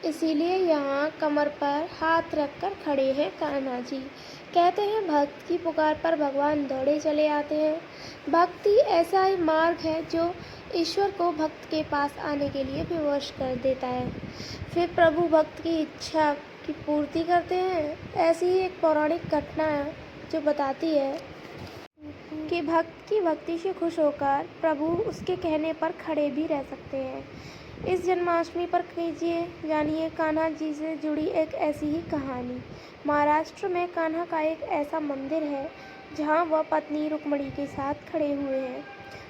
इसीलिए यहाँ कमर पर हाथ रखकर खड़े हैं कान्हा जी। कहते हैं भक्त की पुकार पर भगवान दौड़े चले आते हैं। भक्ति ऐसा ही मार्ग है जो ईश्वर को भक्त के पास आने के लिए विवश कर देता है। फिर प्रभु भक्त की इच्छा की पूर्ति करते हैं। ऐसी ही एक पौराणिक घटना है जो बताती है कि भक्त की भक्ति से खुश होकर प्रभु उसके कहने पर खड़े भी रह सकते हैं। इस जन्माष्टमी पर जानिए कान्हा जी से जुड़ी एक ऐसी ही कहानी। महाराष्ट्र में कान्हा का एक ऐसा मंदिर है जहां वह पत्नी रुक्मिणी के साथ खड़े हुए हैं।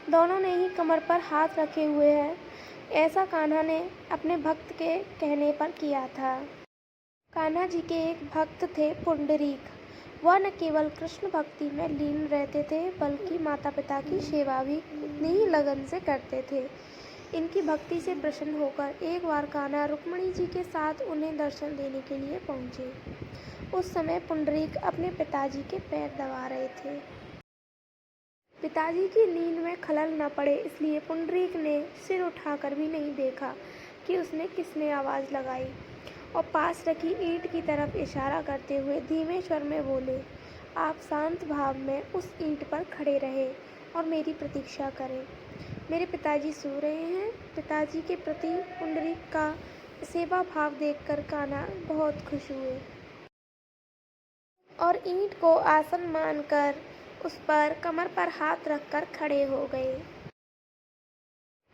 दोनों ने ही कमर पर हाथ रखे हुए हैं। ऐसा कान्हा ने अपने भक्त के कहने पर किया था। कान्हा जी के एक भक्त थे पुंडरीक। वह न केवल कृष्ण भक्ति में लीन रहते थे बल्कि माता पिता की सेवा भी उतनी ही लगन से करते थे। इनकी भक्ति से प्रसन्न होकर एक बार कान्हा रुक्मिणी जी के साथ उन्हें दर्शन देने के लिए पहुंचे। उस समय पुंडरीक अपने पिताजी के पैर दबा रहे थे। पिताजी की नींद में खलल न पड़े इसलिए पुंडरीक ने सिर उठाकर भी नहीं देखा कि उसने किसने आवाज़ लगाई और पास रखी ईंट की तरफ इशारा करते हुए धीमे स्वर में बोले, आप शांत भाव में उस ईंट पर खड़े रहे और मेरी प्रतीक्षा करें। मेरे पिताजी सो रहे हैं। पिताजी के प्रति पुंडरीक का सेवा भाव देखकर कान्हा बहुत खुश हुए और ईंट को आसन मानकर उस पर कमर पर हाथ रखकर खड़े हो गए।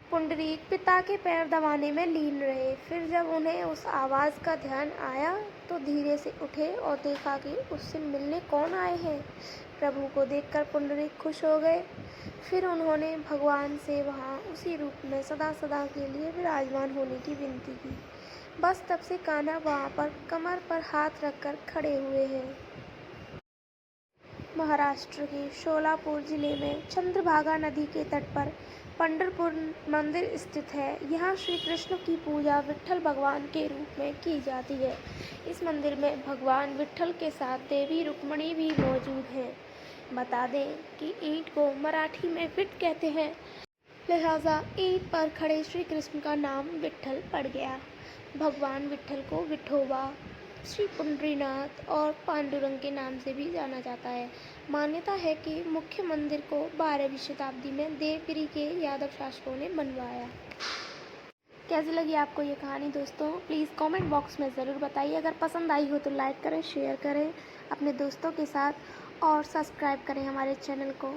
पुंडरीक पिता के पैर दबाने में लीन रहे। फिर जब उन्हें उस आवाज़ का ध्यान आया तो धीरे से उठे और देखा कि उससे मिलने कौन आए हैं। प्रभु को देखकर पुंडरीक खुश हो गए। फिर उन्होंने भगवान से वहाँ उसी रूप में सदा सदा के लिए विराजमान होने की विनती की। बस तब से कान्हा वहाँ पर कमर पर हाथ रखकर खड़े हुए हैं। महाराष्ट्र के सोलापुर जिले में चंद्रभागा नदी के तट पर पंढरपुर मंदिर स्थित है। यहाँ श्री कृष्ण की पूजा विट्ठल भगवान के रूप में की जाती है। इस मंदिर में भगवान विट्ठल के साथ देवी रुक्मिणी भी मौजूद हैं। बता दें कि ईंट को मराठी में विट कहते हैं, लिहाजा ईंट पर खड़े श्री कृष्ण का नाम विट्ठल पड़ गया। भगवान विट्ठल को विठोबा, श्री पुंडरीनाथ और पांडुरंग के नाम से भी जाना जाता है। मान्यता है कि मुख्य मंदिर को 12वीं शताब्दी में देवगिरी के यादव शासकों ने बनवाया। कैसी लगी आपको ये कहानी दोस्तों? प्लीज़ कमेंट बॉक्स में ज़रूर बताइए। अगर पसंद आई हो तो लाइक करें, शेयर करें अपने दोस्तों के साथ और सब्सक्राइब करें हमारे चैनल को।